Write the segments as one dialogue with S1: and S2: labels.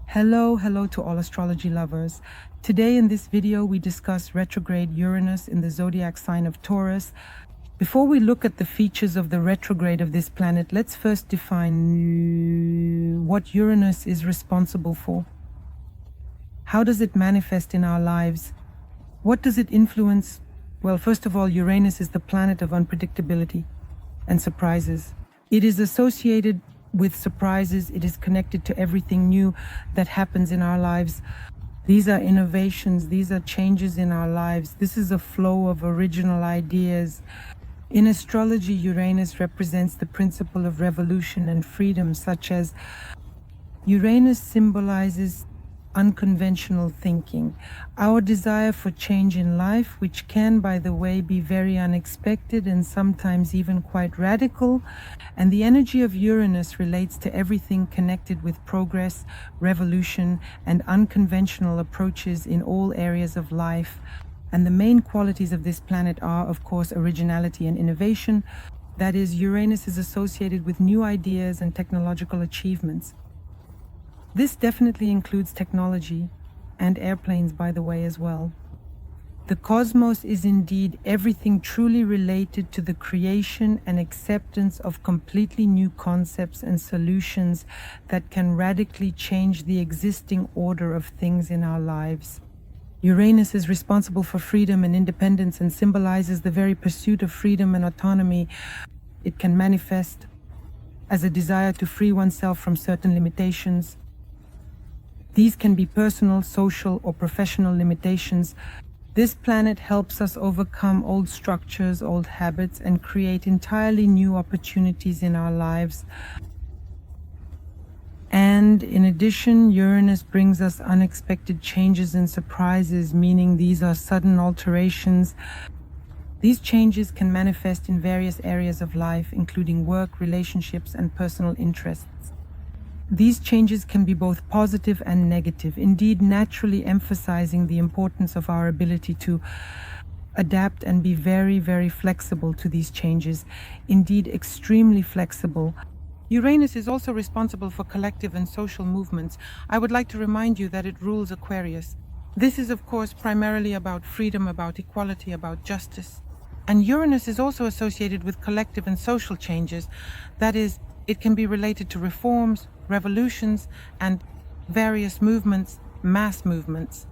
S1: Hello to all astrology lovers. Today in this video we discuss retrograde Uranus in the zodiac sign of Taurus. Before we look at the features of the retrograde of this planet, let's first define what Uranus is responsible for. How does it manifest in our lives? What does it influence? Well, first of all, Uranus is the planet of unpredictability and surprises. It is associated with surprises. It is connected to everything new that happens in our lives. These are innovations. These are changes in our lives. This is a flow of original ideas. In astrology, Uranus represents the principle of revolution and freedom, such as Uranus symbolizes unconventional thinking, our desire for change in life, which can, by the way, be very unexpected and sometimes even quite radical. And the energy of Uranus relates to everything connected with progress, revolution, and unconventional approaches in all areas of life. And the main qualities of this planet are, of course, originality and innovation. That is, Uranus is associated with new ideas and technological achievements. This definitely includes technology and airplanes, by the way, as well. The cosmos is indeed everything truly related to the creation and acceptance of completely new concepts and solutions that can radically change the existing order of things in our lives. Uranus is responsible for freedom and independence and symbolizes the very pursuit of freedom and autonomy. It can manifest as a desire to free oneself from certain limitations. These can be personal, social, or professional limitations. This planet helps us overcome old structures, old habits, and create entirely new opportunities in our lives. And in addition, Uranus brings us unexpected changes and surprises, meaning these are sudden alterations. These changes can manifest in various areas of life, including work, relationships, and personal interests. These changes can be both positive and negative, indeed naturally emphasizing the importance of our ability to adapt and be very, very flexible to these changes, indeed extremely flexible. Uranus is also responsible for collective and social movements. I would like to remind you that it rules Aquarius. This is, of course, primarily about freedom, about equality, about justice. And Uranus is also associated with collective and social changes. That is, it can be related to reforms, revolutions, and various movements, mass movements,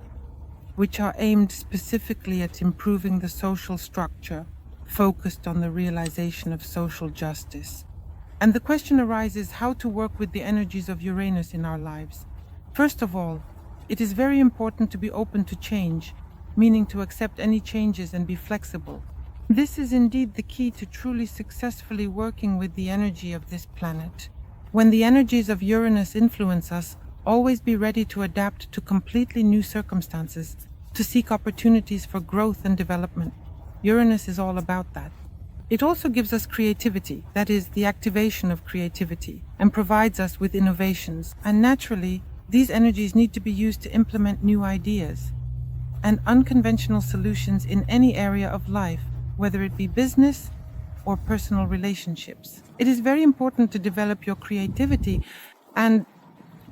S1: which are aimed specifically at improving the social structure, focused on the realization of social justice. And the question arises how to work with the energies of Uranus in our lives. First of all, it is very important to be open to change, meaning to accept any changes and be flexible. This is indeed the key to truly successfully working with the energy of this planet. When the energies of Uranus influence us, always be ready to adapt to completely new circumstances, to seek opportunities for growth and development. Uranus is all about that. It also gives us creativity, that is, the activation of creativity, and provides us with innovations. And naturally, these energies need to be used to implement new ideas and unconventional solutions in any area of life, whether it be business or personal relationships. It is very important to develop your creativity and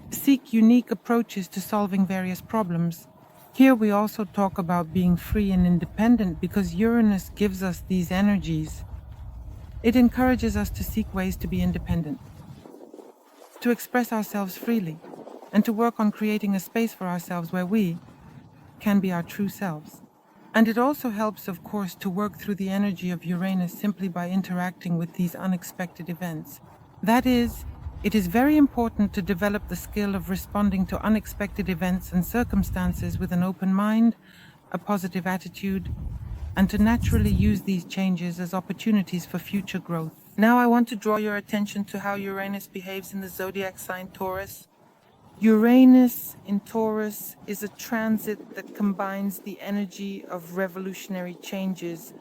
S1: seek unique approaches to solving various problems. Here we also talk about being free and independent because Uranus gives us these energies. It encourages us to seek ways to be independent, to express ourselves freely, and to work on creating a space for ourselves where we can be our true selves. And it also helps, of course, to work through the energy of Uranus simply by interacting with these unexpected events. That is, it is very important to develop the skill of responding to unexpected events and circumstances with an open mind, a positive attitude, and to naturally use these changes as opportunities for future growth. Now I want to draw your attention to how Uranus behaves in the zodiac sign Taurus. Uranus in Taurus is a transit that combines the energy of revolutionary changes,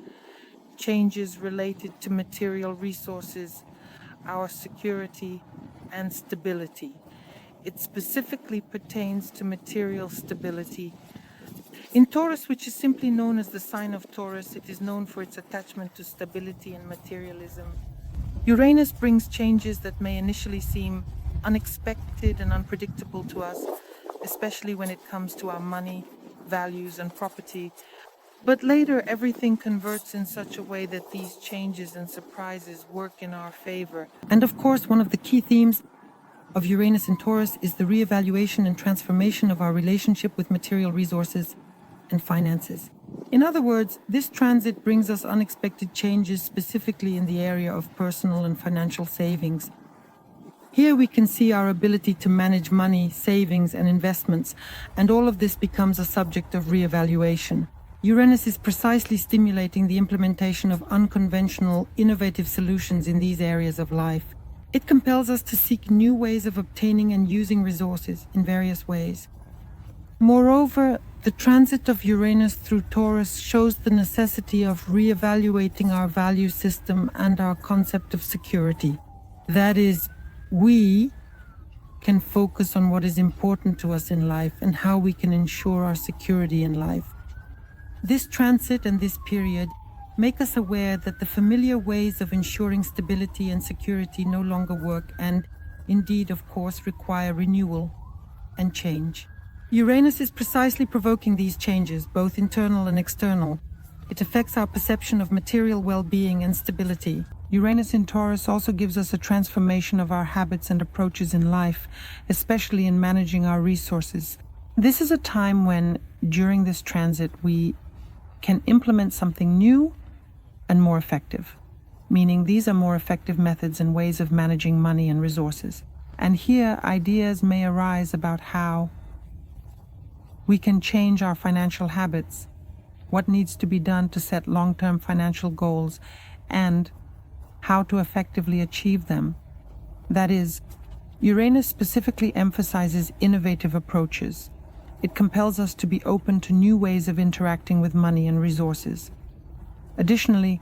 S1: changes related to material resources, our security, and stability. It specifically pertains to material stability. In Taurus, which is simply known as the sign of Taurus, it is known for its attachment to stability and materialism. Uranus brings changes that may initially seem unexpected and unpredictable to us, especially when it comes to our money, values, and property. But later, everything converts in such a way that these changes and surprises work in our favor. And of course, one of the key themes of Uranus in Taurus is the reevaluation and transformation of our relationship with material resources and finances. In other words, this transit brings us unexpected changes, specifically in the area of personal and financial savings. Here we can see our ability to manage money, savings, and investments, and all of this becomes a subject of reevaluation. Uranus is precisely stimulating the implementation of unconventional, innovative solutions in these areas of life. It compels us to seek new ways of obtaining and using resources in various ways. Moreover, the transit of Uranus through Taurus shows the necessity of reevaluating our value system and our concept of security. That is, we can focus on what is important to us in life and how we can ensure our security in life. This transit and this period make us aware that the familiar ways of ensuring stability and security no longer work and, indeed, of course, require renewal and change. Uranus is precisely provoking these changes, both internal and external. It affects our perception of material well-being and stability. Uranus in Taurus also gives us a transformation of our habits and approaches in life, especially in managing our resources. This is a time when, during this transit, we can implement something new and more effective, meaning these are more effective methods and ways of managing money and resources. And here, ideas may arise about how we can change our financial habits, what needs to be done to set long-term financial goals, and how to effectively achieve them. That is, Uranus specifically emphasizes innovative approaches. It compels us to be open to new ways of interacting with money and resources. Additionally,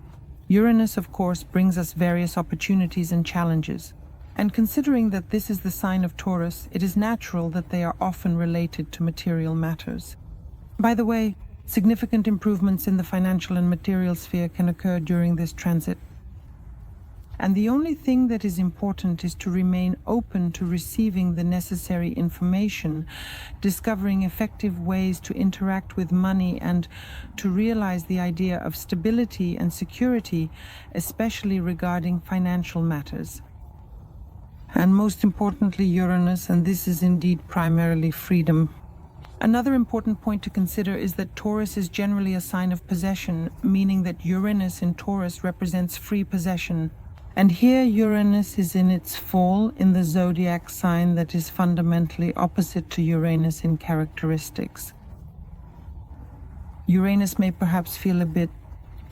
S1: Uranus, of course, brings us various opportunities and challenges. And considering that this is the sign of Taurus, it is natural that they are often related to material matters. By the way, significant improvements in the financial and material sphere can occur during this transit. And the only thing that is important is to remain open to receiving the necessary information, discovering effective ways to interact with money, and to realize the idea of stability and security, especially regarding financial matters. And most importantly, Uranus, and this is indeed primarily freedom. Another important point to consider is that Taurus is generally a sign of possession, meaning that Uranus in Taurus represents free possession. And here Uranus is in its fall in the zodiac sign that is fundamentally opposite to Uranus in characteristics. Uranus may perhaps feel a bit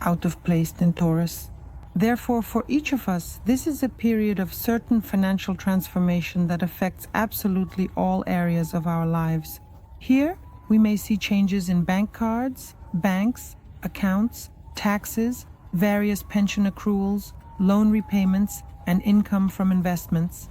S1: out of place in Taurus. Therefore, for each of us, this is a period of certain financial transformation that affects absolutely all areas of our lives. Here, we may see changes in bank cards, banks, accounts, taxes, various pension accruals, loan repayments, and income from investments.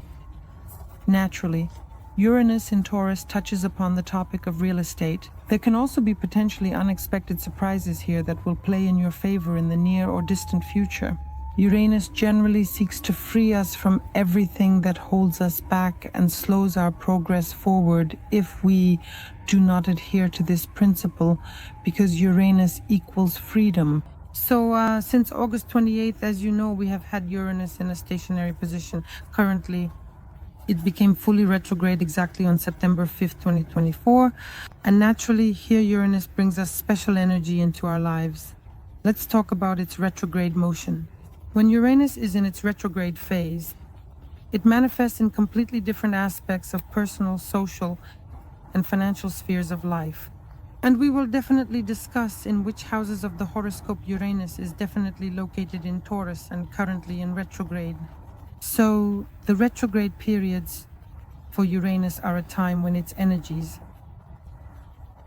S1: Naturally, Uranus in Taurus touches upon the topic of real estate. There can also be potentially unexpected surprises here that will play in your favor in the near or distant future. Uranus generally seeks to free us from everything that holds us back and slows our progress forward if we do not adhere to this principle, because Uranus equals freedom. So since August 28th, as you know, we have had Uranus in a stationary position. Currently, it became fully retrograde exactly on September 5th, 2024. And naturally, here Uranus brings us special energy into our lives. Let's talk about its retrograde motion. When Uranus is in its retrograde phase, it manifests in completely different aspects of personal, social, and financial spheres of life. And we will definitely discuss in which houses of the horoscope Uranus is definitely located in Taurus and currently in retrograde. So, the retrograde periods for Uranus are a time when its energies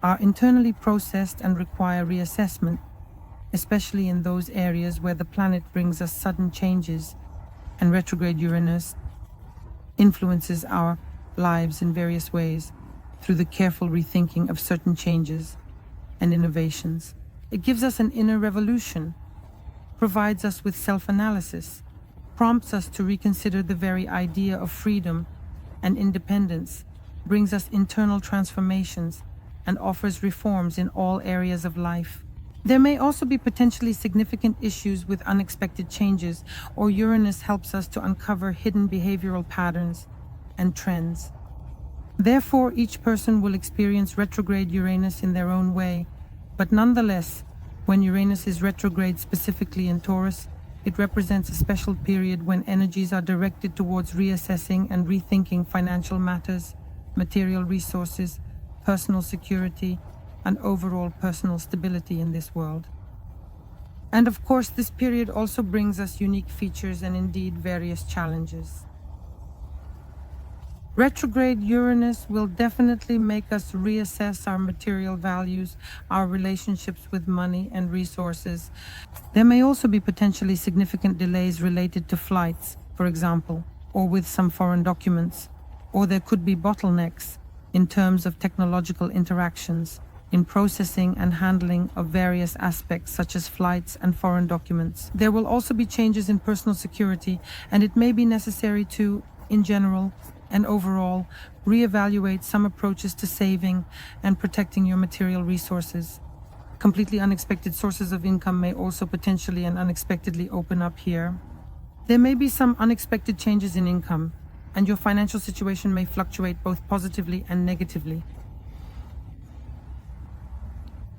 S1: are internally processed and require reassessment, especially in those areas where the planet brings us sudden changes, and retrograde Uranus influences our lives in various ways through the careful rethinking of certain changes and innovations. It gives us an inner revolution, provides us with self-analysis, prompts us to reconsider the very idea of freedom and independence brings us internal transformations and offers reforms in all areas of life. There may also be potentially significant issues with unexpected changes, or Uranus helps us to uncover hidden behavioral patterns and trends. Therefore, each person will experience retrograde Uranus in their own way, but nonetheless, when Uranus is retrograde specifically in Taurus, it represents a special period when energies are directed towards reassessing and rethinking financial matters, material resources, personal security, and overall personal stability in this world. And of course, this period also brings us unique features and indeed various challenges. Retrograde Uranus will definitely make us reassess our material values, our relationships with money and resources. There may also be potentially significant delays related to flights, for example, or with some foreign documents, or there could be bottlenecks in terms of technological interactions in processing and handling of various aspects such as flights and foreign documents. There will also be changes in personal security, and it may be necessary to, in general, and overall, reevaluate some approaches to saving and protecting your material resources. Completely unexpected sources of income may also potentially and unexpectedly open up here. There may be some unexpected changes in income, and your financial situation may fluctuate both positively and negatively.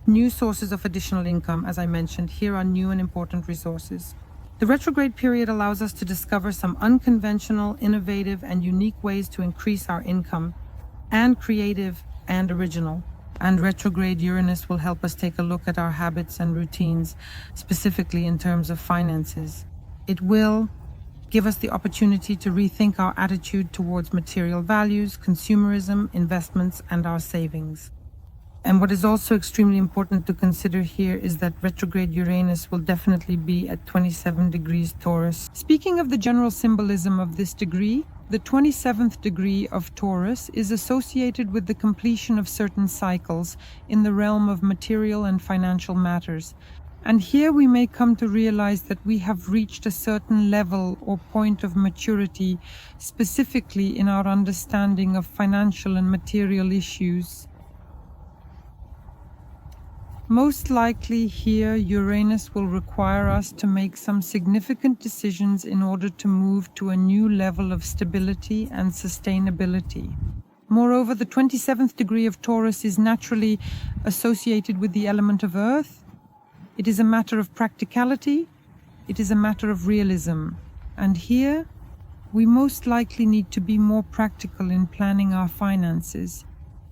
S1: New sources of additional income, as I mentioned, here are new and important resources. The retrograde period allows us to discover some unconventional, innovative, and unique ways to increase our income, and creative and original. And retrograde Uranus will help us take a look at our habits and routines, specifically in terms of finances. It will give us the opportunity to rethink our attitude towards material values, consumerism, investments, and our savings. And what is also extremely important to consider here is that retrograde Uranus will definitely be at 27 degrees Taurus. Speaking of the general symbolism of this degree, the 27th degree of Taurus is associated with the completion of certain cycles in the realm of material and financial matters. And here we may come to realize that we have reached a certain level or point of maturity, specifically in our understanding of financial and material issues. Most likely here, Uranus will require us to make some significant decisions in order to move to a new level of stability and sustainability. Moreover, the 27th degree of Taurus is naturally associated with the element of earth. It is a matter of practicality. It is a matter of realism. And here, we most likely need to be more practical in planning our finances,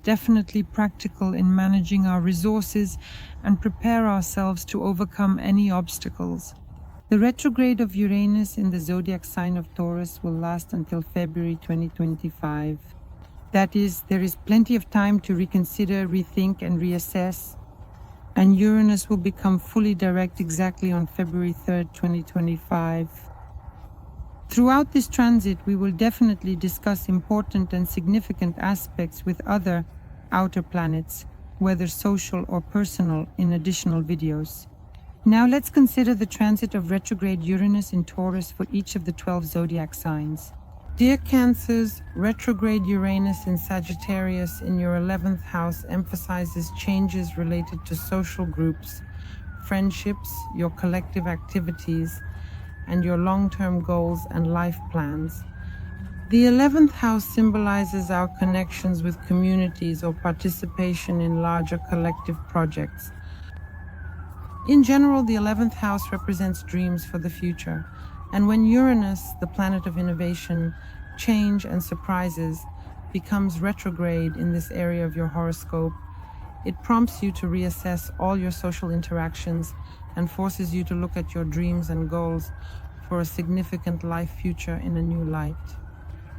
S1: definitely practical in managing our resources, and prepare ourselves to overcome any obstacles. The retrograde of Uranus in the zodiac sign of Taurus will last until February 2025. That is, there is plenty of time to reconsider, rethink, and reassess, and Uranus will become fully direct exactly on February 3rd, 2025. Throughout this transit, we will definitely discuss important and significant aspects with other outer planets, whether social or personal, in additional videos. Now let's consider the transit of retrograde Uranus in Taurus for each of the 12 zodiac signs. Dear Cancers, retrograde Uranus in Sagittarius in your 11th house emphasizes changes related to social groups, friendships, your collective activities, and your long-term goals and life plans. The 11th house symbolizes our connections with communities or participation in larger collective projects. In general, the 11th house represents dreams for the future, and when Uranus, the planet of innovation, change, and surprises, becomes retrograde in this area of your horoscope, it prompts you to reassess all your social interactions and forces you to look at your dreams and goals for a significant life future in a new light.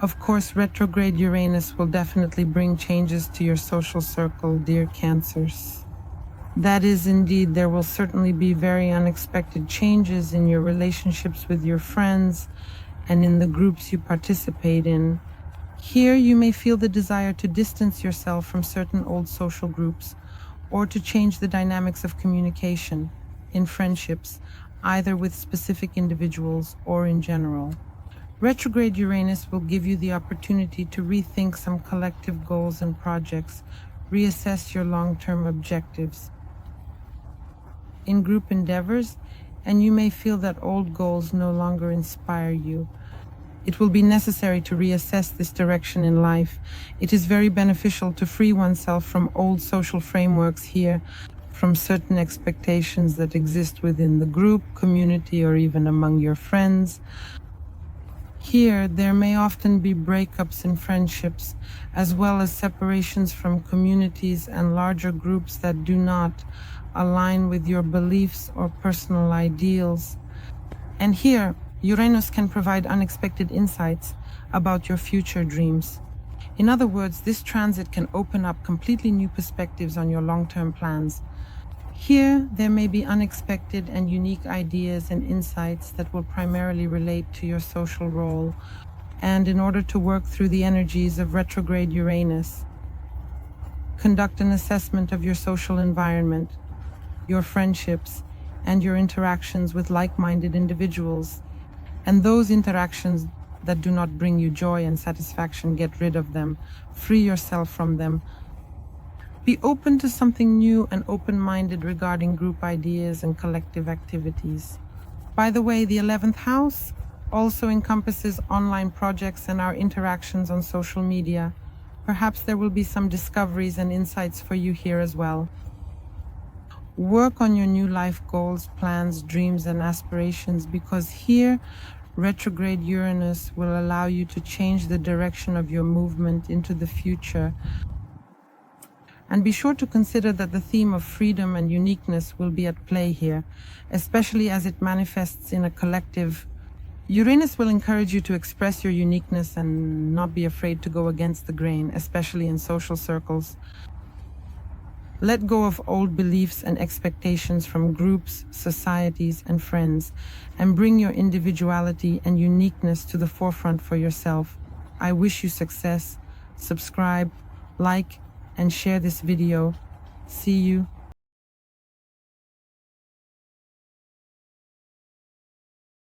S1: Of course, retrograde Uranus will definitely bring changes to your social circle, dear Cancers. That is, indeed, there will certainly be very unexpected changes in your relationships with your friends and in the groups you participate in. Here, you may feel the desire to distance yourself from certain old social groups or to change the dynamics of communication in friendships, either with specific individuals or in general. Retrograde Uranus will give you the opportunity to rethink some collective goals and projects, reassess your long-term objectives in group endeavors, and you may feel that old goals no longer inspire you. It will be necessary to reassess this direction in life. It is very beneficial to free oneself from old social frameworks here, from certain expectations that exist within the group, community, or even among your friends. Here, there may often be breakups in friendships, as well as separations from communities and larger groups that do not align with your beliefs or personal ideals. And here, Uranus can provide unexpected insights about your future dreams. In other words, this transit can open up completely new perspectives on your long-term plans. Here, there may be unexpected and unique ideas and insights that will primarily relate to your social role, and in order to work through the energies of retrograde Uranus, conduct an assessment of your social environment, your friendships, and your interactions with like-minded individuals. And those interactions that do not bring you joy and satisfaction, get rid of them. Free yourself from them. Be open to something new and open-minded regarding group ideas and collective activities. By the way, the 11th house also encompasses online projects and our interactions on social media. Perhaps there will be some discoveries and insights for you here as well. Work on your new life goals, plans, dreams, and aspirations, because here, retrograde Uranus will allow you to change the direction of your movement into the future. And be sure to consider that the theme of freedom and uniqueness will be at play here, especially as it manifests in a collective. Uranus will encourage you to express your uniqueness and not be afraid to go against the grain, especially in social circles. Let go of old beliefs and expectations from groups, societies, and friends, and bring your individuality and uniqueness to the forefront for yourself. I wish you success. Subscribe, like, and share this video. See you